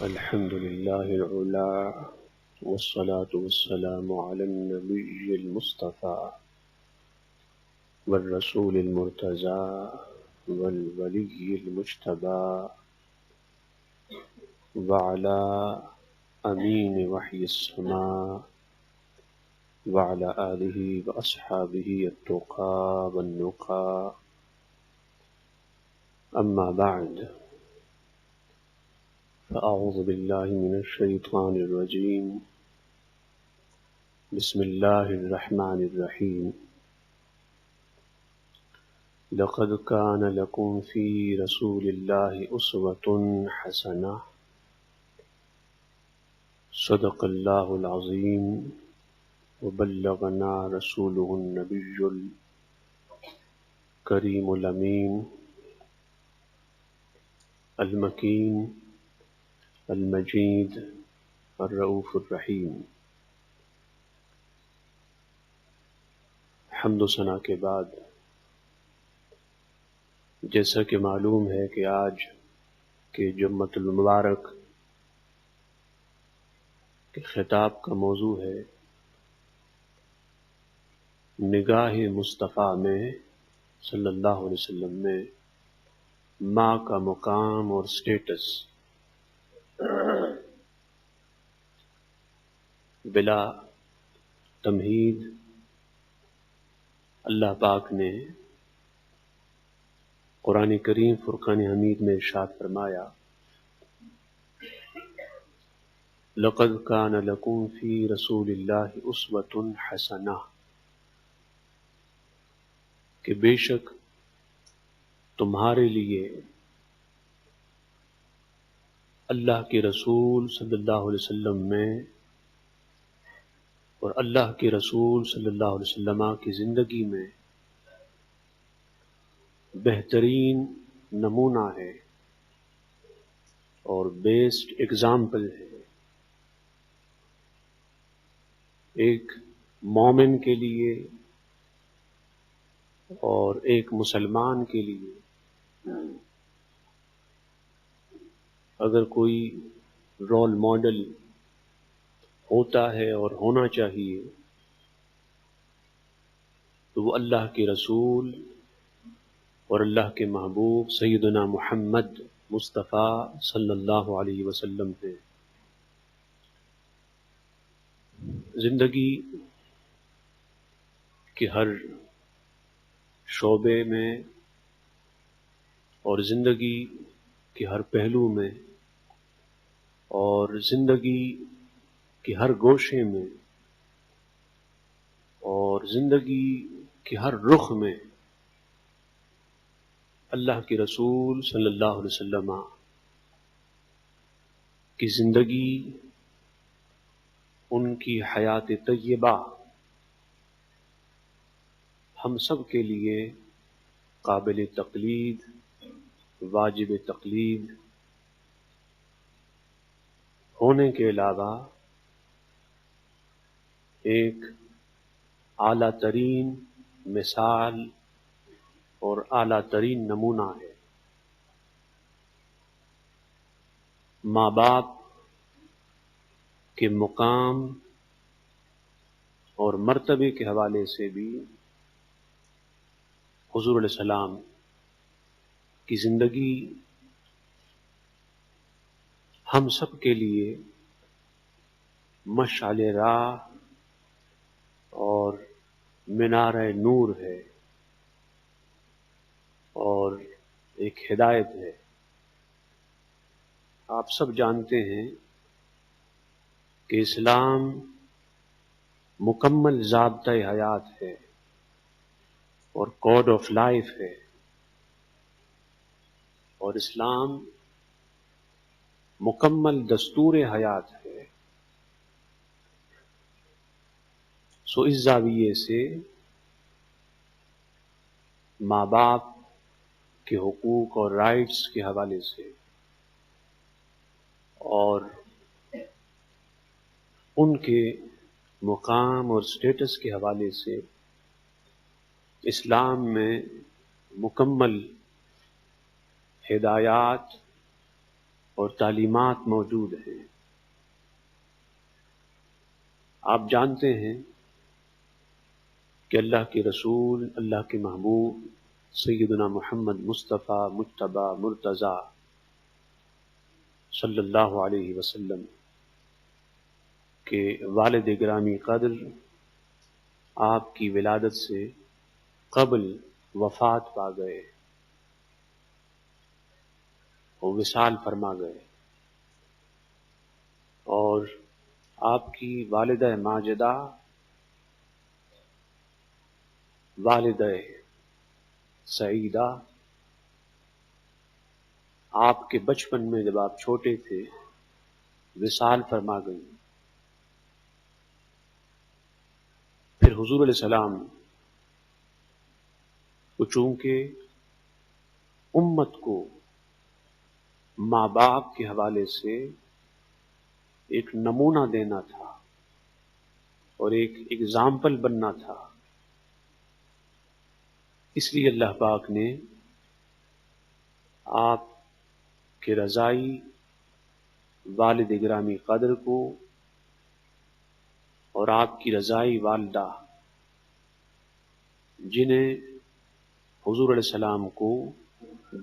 الحمد لله العلا والصلاة والسلام على النبي المصطفى والرسول المرتضى والولي المجتبى وعلى أمين وحي السماء وعلى آله وأصحابه التقى والنقى. أما بعد، فأعوذ بالله من الشيطان الرجيم. بسم الله الرحمن الرحيم. لقد كان لكم في رسول الله أسوة حسنة. صدق الله العظيم وبلغنا رسوله النبي الكريم الأمين المكين المجيد الرؤوف الرحیم. حمد و ثنا کے بعد جیسا کہ معلوم ہے کہ آج کے جمعۃ المبارک کے خطاب کا موضوع ہے نگاہ مصطفیٰ میں صلی اللہ علیہ وسلم میں ماں کا مقام اور سٹیٹس. بلا تمہید اللہ پاک نے قرآن کریم فرقان حمید میں ارشاد فرمایا لقد کان لکم فی رسول اللہ اسوۃ حسنہ، کہ بے شک تمہارے لیے اللہ کے رسول صلی اللہ علیہ وسلم میں اور اللہ کے رسول صلی اللہ علیہ وسلم کی زندگی میں بہترین نمونہ ہے اور بیسٹ ایگزامپل ہے. ایک مومن کے لیے اور ایک مسلمان کے لیے اگر کوئی رول ماڈل ہوتا ہے اور ہونا چاہیے تو وہ اللہ کے رسول اور اللہ کے محبوب سیدنا محمد مصطفیٰ صلی اللہ علیہ وسلم ہے. زندگی کے ہر شعبے میں اور زندگی کے ہر پہلو میں اور زندگی کے ہر گوشے میں اور زندگی کے ہر رخ میں اللہ کے رسول صلی اللہ علیہ وسلم کی زندگی، ان کی حیات طیبہ ہم سب کے لیے قابل تقلید، واجب تقلید ہونے کے علاوہ ایک اعلیٰ ترین مثال اور اعلیٰ ترین نمونہ ہے. ماں باپ کے مقام اور مرتبے کے حوالے سے بھی حضور علیہ السلام کی زندگی ہم سب کے لیے مشعل راہ اور مینارہ نور ہے اور ایک ہدایت ہے. آپ سب جانتے ہیں کہ اسلام مکمل ضابطۂ حیات ہے اور کوڈ آف لائف ہے، اور اسلام مکمل دستور حیات ہے. سو اس زاویے سے ماں باپ کے حقوق اور رائٹس کے حوالے سے اور ان کے مقام اور سٹیٹس کے حوالے سے اسلام میں مکمل ہدایات اور تعلیمات موجود ہیں۔ آپ جانتے ہیں کہ اللہ کے رسول، اللہ کے محبوب سیدنا محمد مصطفیٰ مجتبیٰ مرتضیٰ صلی اللہ علیہ وسلم کے والد گرامی قدر آپ کی ولادت سے قبل وفات پا گئے اور وصال فرما گئے، اور آپ کی والدہ ماجدہ، والدہ سعیدہ، آپ کے بچپن میں جب آپ چھوٹے تھے وصال فرما گئی۔ پھر حضور علیہ السلام کو چونکہ امت کو ماں باپ کے حوالے سے ایک نمونہ دینا تھا اور ایک اگزامپل بننا تھا، اس لیے اللہ پاک نے آپ کے رضائی والد گرامی قدر کو اور آپ کی رضائی والدہ، جنہیں حضور علیہ السلام کو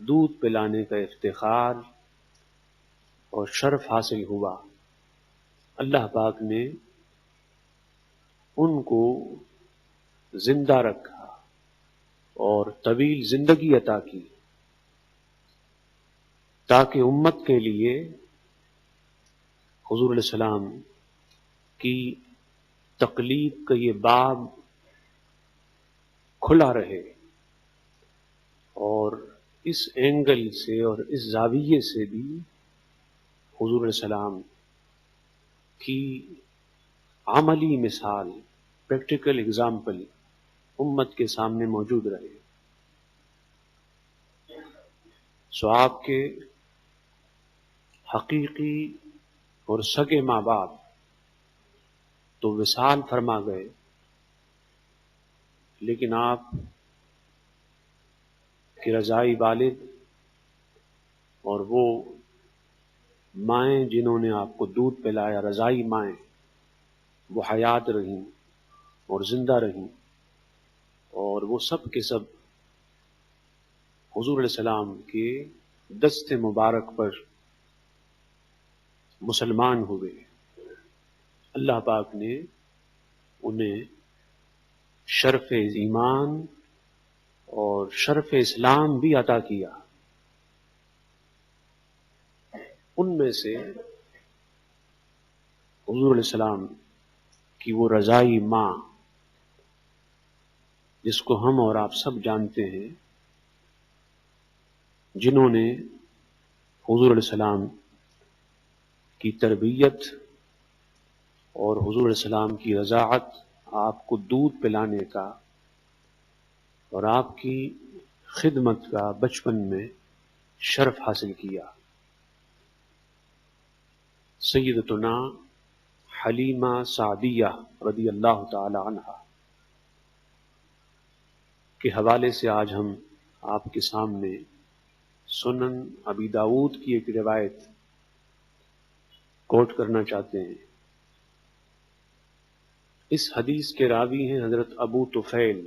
دودھ پلانے کا افتخار اور شرف حاصل ہوا، اللہ پاک نے ان کو زندہ رکھا اور طویل زندگی عطا کی، تاکہ امت کے لیے حضور علیہ السلام کی تقلید کا یہ باب کھلا رہے، اور اس اینگل سے اور اس زاویے سے بھی حضور علیہ السلام کی عملی مثال، پریکٹیکل اگزامپل امت کے سامنے موجود رہے۔ سو آپ کے حقیقی اور سگے ماں باپ تو وصال فرما گئے، لیکن آپ کے رضائی والد اور وہ مائیں جنہوں نے آپ کو دودھ پلایا، رضائی مائیں، وہ حیات رہیں اور زندہ رہیں، اور وہ سب کے سب حضور علیہ السلام کے دست مبارک پر مسلمان ہوئے۔ اللہ پاک نے انہیں شرف ایمان اور شرف اسلام بھی عطا کیا۔ ان میں سے حضور علیہ السلام کی وہ رضائی ماں، جس کو ہم اور آپ سب جانتے ہیں، جنہوں نے حضور علیہ السلام کی تربیت اور حضور علیہ السلام کی رضاعت، آپ کو دودھ پلانے کا اور آپ کی خدمت کا بچپن میں شرف حاصل کیا۔ سیدتنا حلیمہ سعدیہ رضی اللہ تعالی عنہا کے حوالے سے آج ہم آپ کے سامنے سنن ابی داؤد کی ایک روایت کوٹ کرنا چاہتے ہیں۔ اس حدیث کے راوی ہیں حضرت ابو طفیل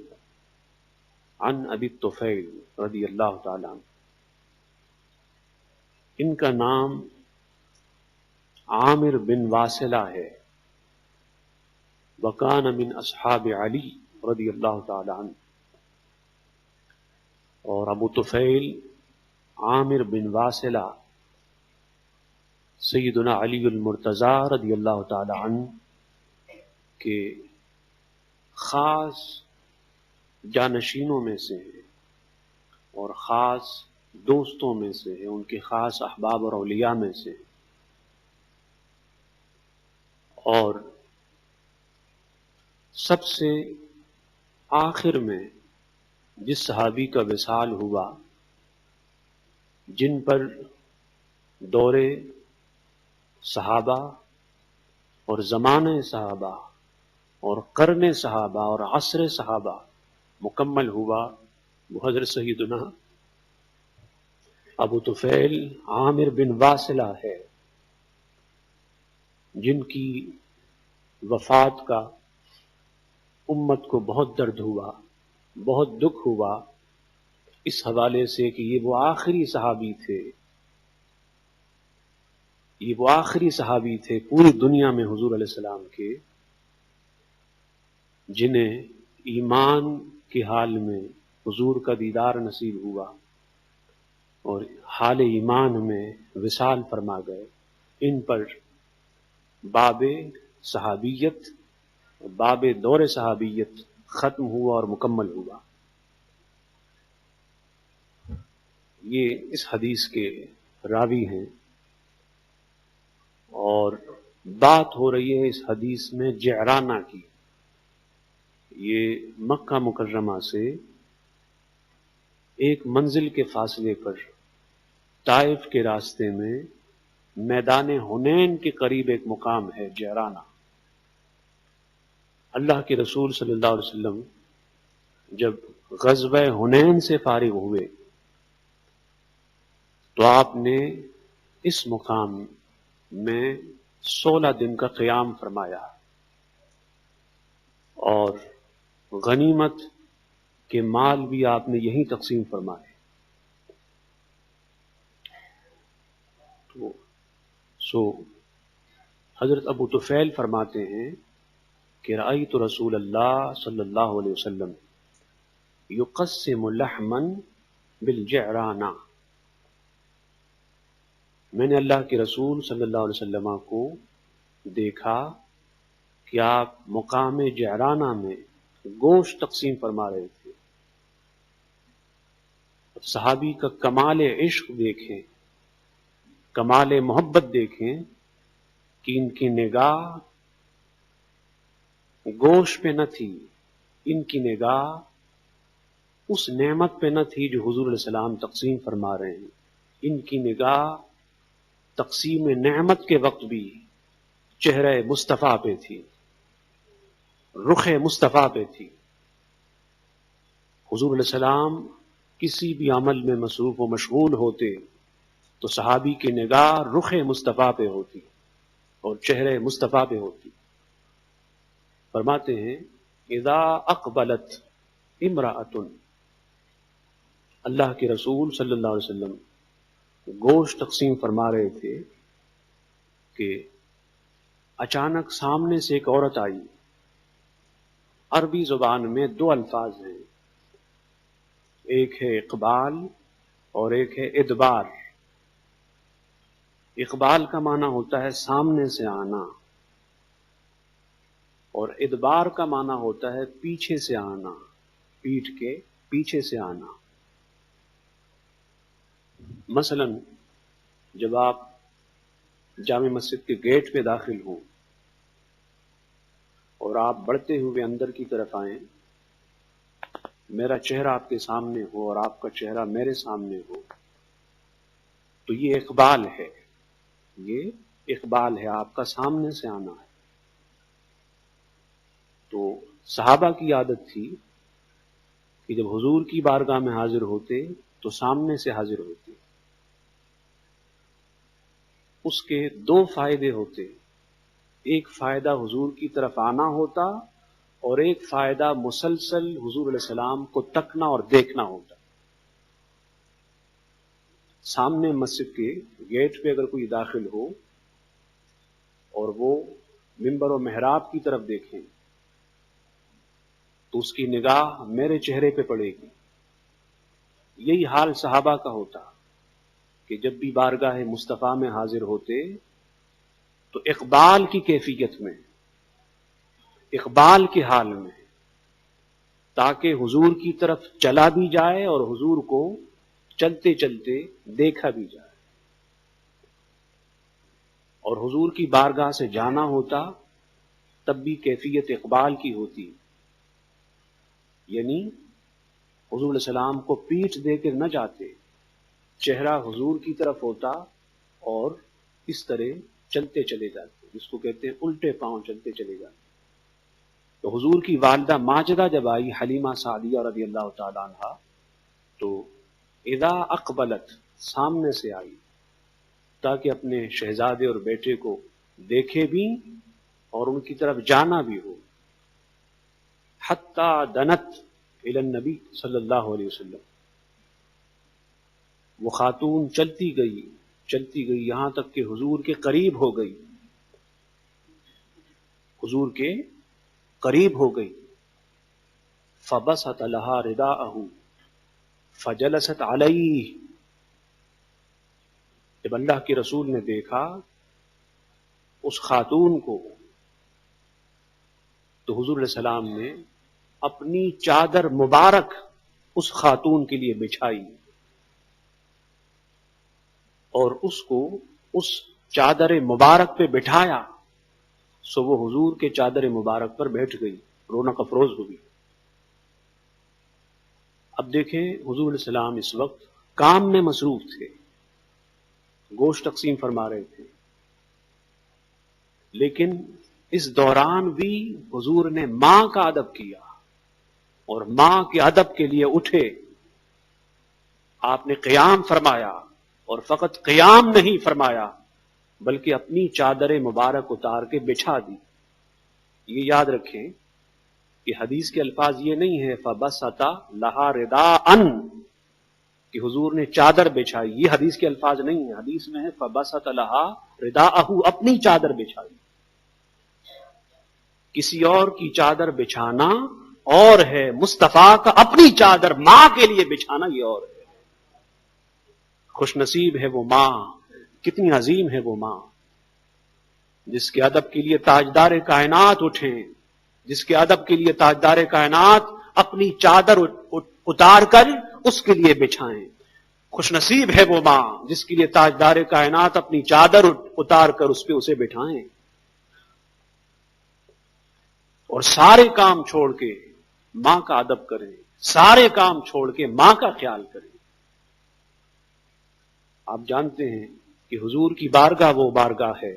عن ابی طفیل رضی اللہ تعالی عنہ۔ ان کا نام عامر بن واصلہ ہے، وکان من اصحاب علی رضی اللہ تعالی عنہ، اور ابو طفیل عامر بن واصلہ سیدنا علی المرتضیٰ رضی اللہ تعالی عنہ کے خاص جانشینوں میں سے ہیں اور خاص دوستوں میں سے ہیں، ان کے خاص احباب اور اولیاء میں سے ہیں۔ اور سب سے آخر میں جس صحابی کا وصال ہوا، جن پر دور صحابہ اور زمانے صحابہ اور قرن صحابہ اور عصر صحابہ مکمل ہوا، وہ حضرت سیدنا ابو طفیل عامر بن واصلہ ہے، جن کی وفات کا امت کو بہت درد ہوا، بہت دکھ ہوا، اس حوالے سے کہ یہ وہ آخری صحابی تھے، یہ وہ آخری صحابی تھے پوری دنیا میں حضور علیہ السلام کے، جنہیں ایمان کے حال میں حضور کا دیدار نصیب ہوا اور حال ایمان میں وصال فرما گئے۔ ان پر باب صحابیت، باب دور صحابیت ختم ہوا اور مکمل ہوا۔ یہ اس حدیث کے راوی ہیں، اور بات ہو رہی ہے اس حدیث میں جعرانہ کی۔ یہ مکہ مکرمہ سے ایک منزل کے فاصلے پر طائف کے راستے میں میدان حنین کے قریب ایک مقام ہے جعرانہ۔ اللہ کے رسول صلی اللہ علیہ وسلم جب غزوہ حنین سے فارغ ہوئے تو آپ نے اس مقام میں 16 دن کا قیام فرمایا اور غنیمت کے مال بھی آپ نے یہیں تقسیم فرمائے۔ سو حضرت ابو طفیل فرماتے ہیں کہ رأیت رسول اللہ صلی اللہ علیہ وسلم یقسم لحما بالجعرانہ، میں نے اللہ کے رسول صلی اللہ علیہ وسلم کو دیکھا کہ آپ مقام جعرانہ میں گوشت تقسیم فرما رہے تھے۔ صحابی کا کمال عشق دیکھیں، کمال محبت دیکھیں کہ ان کی نگاہ گوشت پہ نہ تھی، ان کی نگاہ اس نعمت پہ نہ تھی جو حضور علیہ السلام تقسیم فرما رہے ہیں، ان کی نگاہ تقسیم نعمت کے وقت بھی چہرہ مصطفیٰ پہ تھی، رخ مصطفیٰ پہ تھی۔ حضور علیہ السلام کسی بھی عمل میں مصروف و مشغول ہوتے تو صحابی کی نگاہ رخ مصطفیٰ پہ ہوتی اور چہرہ مصطفیٰ پہ ہوتی۔ فرماتے ہیں اذا اقبلت امرأۃ، اللہ کے رسول صلی اللہ علیہ وسلم گوشت تقسیم فرما رہے تھے کہ اچانک سامنے سے ایک عورت آئی۔ عربی زبان میں 2 الفاظ ہیں، ایک ہے اقبال اور ایک ہے ادبار۔ اقبال کا معنی ہوتا ہے سامنے سے آنا، اور ادبار کا معنی ہوتا ہے پیچھے سے آنا، پیٹھ کے پیچھے سے آنا۔ مثلا جب آپ جامع مسجد کے گیٹ پہ داخل ہوں اور آپ بڑھتے ہوئے اندر کی طرف آئیں، میرا چہرہ آپ کے سامنے ہو اور آپ کا چہرہ میرے سامنے ہو، تو یہ اقبال ہے، یہ اقبال ہے، آپ کا سامنے سے آنا ہے۔ تو صحابہ کی عادت تھی کہ جب حضور کی بارگاہ میں حاضر ہوتے تو سامنے سے حاضر ہوتے۔ اس کے 2 فائدے ہوتے، ایک فائدہ حضور کی طرف آنا ہوتا اور ایک فائدہ مسلسل حضور علیہ السلام کو تکنا اور دیکھنا ہوتا۔ سامنے مسجد کے گیٹ پہ اگر کوئی داخل ہو اور وہ منبر و محراب کی طرف دیکھیں تو اس کی نگاہ میرے چہرے پہ پڑے گی۔ یہی حال صحابہ کا ہوتا کہ جب بھی بارگاہ مصطفیٰ میں حاضر ہوتے تو اقبال کی کیفیت میں، اقبال کے حال میں، تاکہ حضور کی طرف چلا بھی جائے اور حضور کو چلتے چلتے دیکھا بھی جائے، اور حضور کی بارگاہ سے جانا ہوتا تب بھی کیفیت اقبال کی ہوتی، یعنی حضور علیہ السلام کو پیٹھ دے کر نہ جاتے، چہرہ حضور کی طرف ہوتا اور اس طرح چلتے چلے جاتے، جس کو کہتے ہیں الٹے پاؤں چلتے چلے جاتے۔ تو حضور کی والدہ ماجدہ جب آئی، حلیمہ سعدیہ رضی اللہ تعالی عنہا، تو اذا اقبلت، سامنے سے آئی تاکہ اپنے شہزادے اور بیٹے کو دیکھے بھی اور ان کی طرف جانا بھی ہو. حتی دنت الی النبی صلی اللہ علیہ وسلم. وہ خاتون چلتی گئی یہاں تک کہ حضور کے قریب ہو گئی. حضور کے قریب ہو گئی. فبسط لها رداءه فجلست علیہ. جب اللہ کے رسول نے دیکھا اس خاتون کو تو حضور علیہ السلام نے اپنی چادر مبارک اس خاتون کے لیے بچھائی اور اس کو اس چادر مبارک پہ بٹھایا. سو وہ حضور کے چادر مبارک پر بیٹھ گئی، رونق افروز ہوئی. اب دیکھیں حضور علیہ السلام اس وقت کام میں مصروف تھے، گوشت تقسیم فرما رہے تھے، لیکن اس دوران بھی حضور نے ماں کا ادب کیا اور ماں کے ادب کے لیے اٹھے. آپ نے قیام فرمایا اور فقط قیام نہیں فرمایا بلکہ اپنی چادر مبارک اتار کے بچھا دی. یہ یاد رکھیں کہ حدیث کے الفاظ یہ نہیں ہے فبسط لہا رداءً کہ حضور نے چادر بچھائی، یہ حدیث کے الفاظ نہیں ہیں. حدیث میں ہے فبسط لہا رداءہ، اپنی چادر بچھائی. کسی اور کی چادر بچھانا اور ہے، مصطفیٰ کا اپنی چادر ماں کے لیے بچھانا یہ اور ہے. خوش نصیب ہے وہ ماں، کتنی عظیم ہے وہ ماں جس کے ادب کے لیے تاجدار کائنات اٹھیں، جس کے ادب کے لیے تاجدار کائنات اپنی چادر اتار کر اس کے لیے بچھائیں. خوش نصیب ہے وہ ماں جس کے لیے تاجدار کائنات اپنی چادر اتار کر اس پہ اسے بٹھائیں اور سارے کام چھوڑ کے ماں کا ادب کریں، سارے کام چھوڑ کے ماں کا خیال کریں. آپ جانتے ہیں کہ حضور کی بارگاہ وہ بارگاہ ہے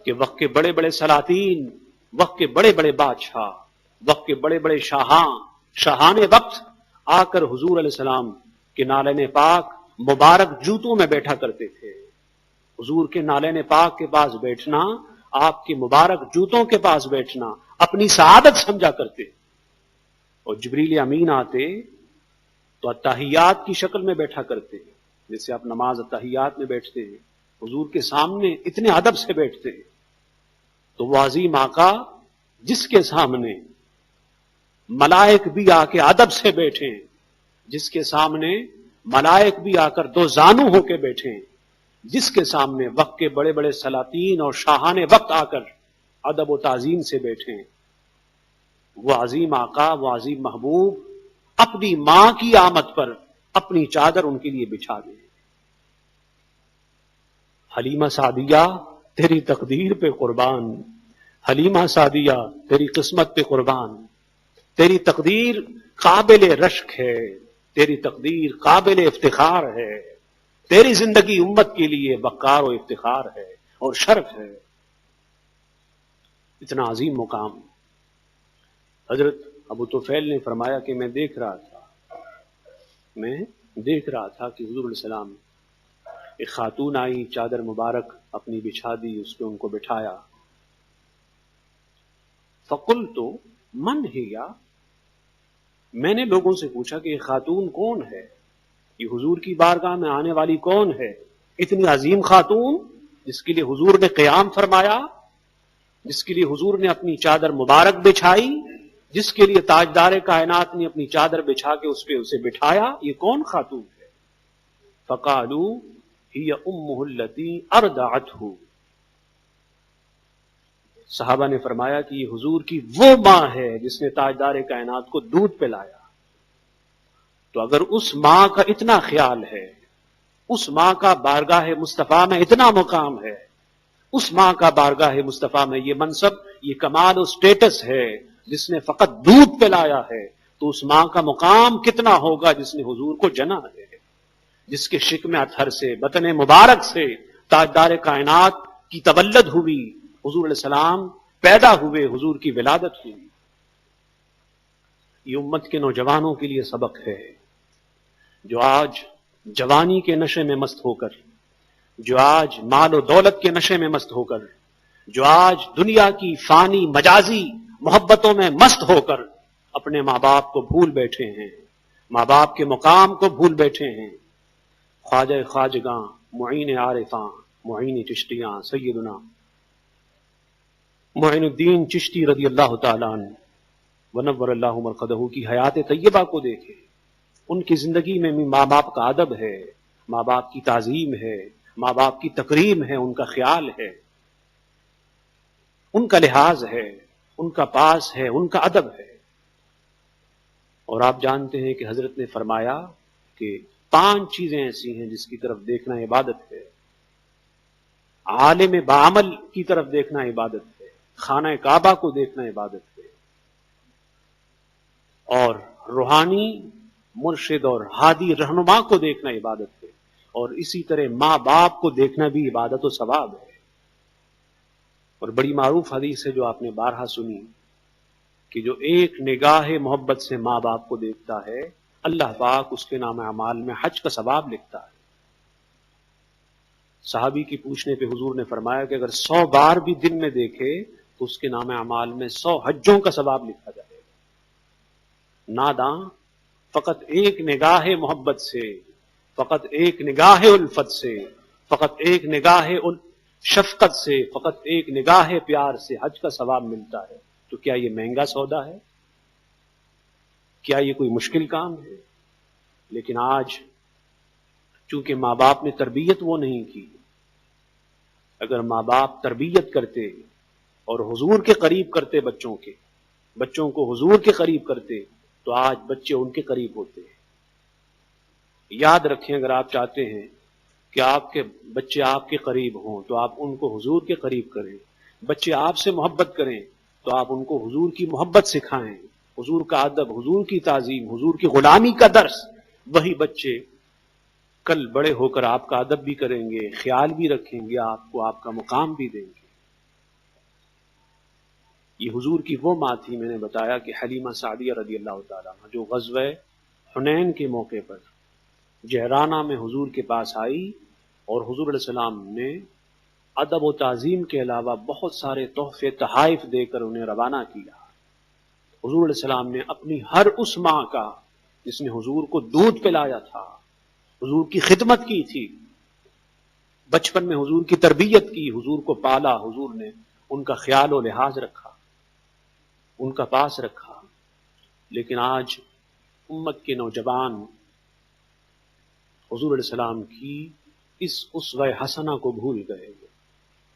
کہ وقت کے بڑے بڑے سلاطین، وقت کے بڑے بڑے بادشاہ، وقت کے بڑے بڑے شاہان وقت آ کر حضور علیہ السلام کے نالین پاک مبارک جوتوں میں بیٹھا کرتے تھے. حضور کے نالین پاک کے پاس بیٹھنا، آپ کے مبارک جوتوں کے پاس بیٹھنا اپنی سعادت سمجھا کرتے. اور جبریل امین آتے تو اتحیات کی شکل میں بیٹھا کرتے، جیسے آپ نماز اتحیات میں بیٹھتے ہیں، حضور کے سامنے اتنے ادب سے بیٹھتے. تو وہ عظیم آقا جس کے سامنے ملائک بھی آ کے ادب سے بیٹھیں، جس کے سامنے ملائک بھی آ کر دو زانو ہو کے بیٹھیں، جس کے سامنے وقت کے بڑے بڑے سلاطین اور شاہان وقت آ کر ادب و تعظیم سے بیٹھیں، وہ عظیم آقا، وہ عظیم محبوب اپنی ماں کی آمد پر اپنی چادر ان کے لیے بچھا دیں. حلیمہ سعدیہ تیری تقدیر پہ قربان، حلیمہ سعدیہ تیری قسمت پہ قربان. تیری تقدیر قابل رشک ہے، تیری تقدیر قابل افتخار ہے، تیری زندگی امت کے لیے وقار و افتخار ہے اور شرف ہے. اتنا عظیم مقام. حضرت ابو طفیل نے فرمایا کہ میں دیکھ رہا تھا کہ حضور علیہ السلام ایک خاتون آئی، چادر مبارک اپنی بچھا دی، اس پہ ان کو بٹھایا. فقلت من ہے، یا میں نے لوگوں سے پوچھا کہ یہ خاتون کون ہے، یہ حضور کی بارگاہ میں آنے والی کون ہے؟ اتنی عظیم خاتون جس کے لیے حضور نے قیام فرمایا، جس کے لیے حضور نے اپنی چادر مبارک بچھائی، جس کے لیے تاجدار کائنات نے اپنی چادر بچھا کے اس پہ اسے بٹھایا، یہ کون خاتون ہے؟ فقالوا ہی امہ التی ارضعتہ. صحابہ نے فرمایا کہ یہ حضور کی وہ ماں ہے جس نے تاجدار کائنات کو دودھ پلایا. تو اگر اس ماں کا اتنا خیال ہے، اس ماں کا بارگاہ مصطفیٰ میں اتنا مقام ہے، اس ماں کا بارگاہ مصطفیٰ میں یہ منصب، یہ کمال و سٹیٹس ہے جس نے فقط دودھ پلایا ہے، تو اس ماں کا مقام کتنا ہوگا جس نے حضور کو جنا ہے، جس کے شکم اطہر سے، بطن مبارک سے تاجدار کائنات کی تولد ہوئی، حضور علیہ السلام پیدا ہوئے، حضور کی ولادت ہوئی. یہ امت کے نوجوانوں کے لیے سبق ہے جو آج جوانی کے نشے میں مست ہو کر، جو آج مال و دولت کے نشے میں مست ہو کر، جو آج دنیا کی فانی مجازی محبتوں میں مست ہو کر اپنے ماں باپ کو بھول بیٹھے ہیں، ماں باپ کے مقام کو بھول بیٹھے ہیں. خواجہ خواجگاں، معین عارفاں، معین چشتیاں، سیدنا معین الدین چشتی رضی اللہ تعالیٰ عنہ ونور اللہ مرقدہ کی حیات طیبہ کو دیکھیں. ان کی زندگی میں بھی ماں باپ کا ادب ہے، ماں باپ کی تعظیم ہے، ماں باپ کی تکریم ہے، ان کا خیال ہے، ان کا لحاظ ہے، ان کا پاس ہے، ان کا ادب ہے. اور آپ جانتے ہیں کہ حضرت نے فرمایا کہ 5 چیزیں ایسی ہیں جس کی طرف دیکھنا عبادت ہے. عالم بعمل کی طرف دیکھنا عبادت ہے، خانہ کعبہ کو دیکھنا عبادت ہے، اور روحانی مرشد اور ہادی رہنما کو دیکھنا عبادت ہے، اور اسی طرح ماں باپ کو دیکھنا بھی عبادت و ثواب ہے. اور بڑی معروف حدیث ہے جو آپ نے بارہا سنی کہ جو ایک نگاہ محبت سے ماں باپ کو دیکھتا ہے، اللہ پاک اس کے نام اعمال میں حج کا ثواب لکھتا ہے. صحابی کی پوچھنے پہ حضور نے فرمایا کہ اگر 100 بار بھی دن میں دیکھے تو اس کے نام اعمال میں 100 حجوں کا ثواب لکھا جائے گا. ناداں فقط ایک نگاہ محبت سے، فقط ایک نگاہ الفت سے، فقط ایک نگاہ شفقت سے، فقط ایک نگاہ پیار سے حج کا ثواب ملتا ہے. تو کیا یہ مہنگا سودا ہے؟ کیا یہ کوئی مشکل کام ہے؟ لیکن آج چونکہ ماں باپ نے تربیت وہ نہیں کی. اگر ماں باپ تربیت کرتے اور حضور کے قریب کرتے بچوں کو حضور کے قریب کرتے تو آج بچے ان کے قریب ہوتے ہیں. یاد رکھیں، اگر آپ چاہتے ہیں کہ آپ کے بچے آپ کے قریب ہوں تو آپ ان کو حضور کے قریب کریں. بچے آپ سے محبت کریں تو آپ ان کو حضور کی محبت سکھائیں، حضور کا ادب، حضور کی تعظیم، حضور کی غلامی کا درس. وہی بچے کل بڑے ہو کر آپ کا ادب بھی کریں گے، خیال بھی رکھیں گے، آپ کو آپ کا مقام بھی دیں گے. یہ حضور کی وہ ماں تھی، میں نے بتایا کہ حلیمہ سعدیہ رضی اللہ تعالیٰ عنہ، جو غزوہ حنین کے موقع پر جہرانہ میں حضور کے پاس آئی اور حضور علیہ السلام نے ادب و تعظیم کے علاوہ بہت سارے تحفے تحائف دے کر انہیں روانہ کیا. حضور علیہ السلام نے اپنی ہر اس ماں کا جس نے حضور کو دودھ پلایا تھا، حضور کی خدمت کی تھی، بچپن میں حضور کی تربیت کی، حضور کو پالا، حضور نے ان کا خیال و لحاظ رکھا، ان کا پاس رکھا. لیکن آج امت کے نوجوان حضور علیہ السلام کی اس اسوہ حسنہ کو بھول گئے،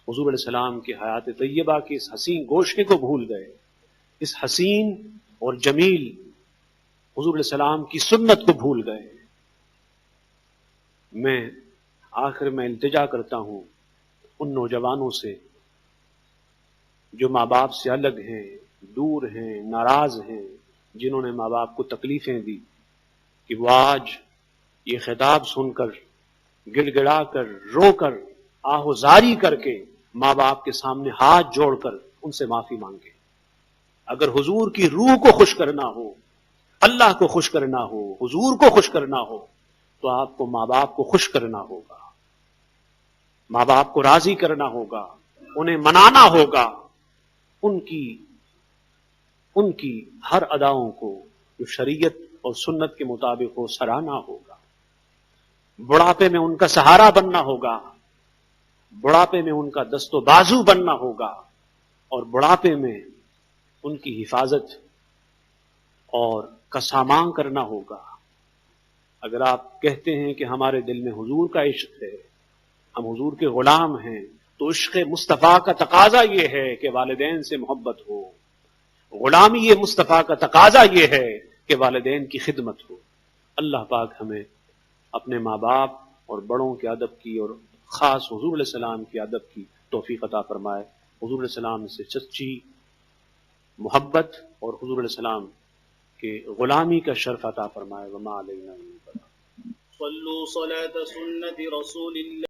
حضور علیہ السلام کی حیات طیبہ کے اس حسین گوشے کو بھول گئے، اس حسین اور جمیل حضور علیہ السلام کی سنت کو بھول گئے. میں آخر میں التجا کرتا ہوں ان نوجوانوں سے جو ماں باپ سے الگ ہیں، دور ہیں، ناراض ہیں، جنہوں نے ماں باپ کو تکلیفیں دی، کہ وہ آج یہ خطاب سن کر، گڑ گڑا کر، رو کر، آہوزاری کر کے ماں باپ کے سامنے ہاتھ جوڑ کر ان سے معافی مانگے. اگر حضور کی روح کو خوش کرنا ہو، اللہ کو خوش کرنا ہو، حضور کو خوش کرنا ہو، تو آپ کو ماں باپ کو خوش کرنا ہوگا، ماں باپ کو راضی کرنا ہوگا، انہیں منانا ہوگا، ان کی ہر اداؤں کو جو شریعت اور سنت کے مطابق ہو سراہنا ہوگا. بڑھاپے میں ان کا سہارا بننا ہوگا، بڑھاپے میں ان کا دست و بازو بننا ہوگا، اور بڑھاپے میں ان کی حفاظت اور کا سامان کرنا ہوگا. اگر آپ کہتے ہیں کہ ہمارے دل میں حضور کا عشق ہے، ہم حضور کے غلام ہیں، تو عشق مصطفیٰ کا تقاضا یہ ہے کہ والدین سے محبت ہو، غلامی یہ مصطفیٰ کا تقاضا یہ ہے کہ والدین کی خدمت ہو. اللہ پاک ہمیں اپنے ماں باپ اور بڑوں کے ادب کی اور خاص حضور علیہ السلام کے ادب کی توفیق عطا فرمائے. حضور علیہ السلام سے سچی محبت اور حضور علیہ السلام کے غلامی کا شرف عطا فرمائے. وما علینا الا البلاغ. صلوا صلاة سنة رسول الله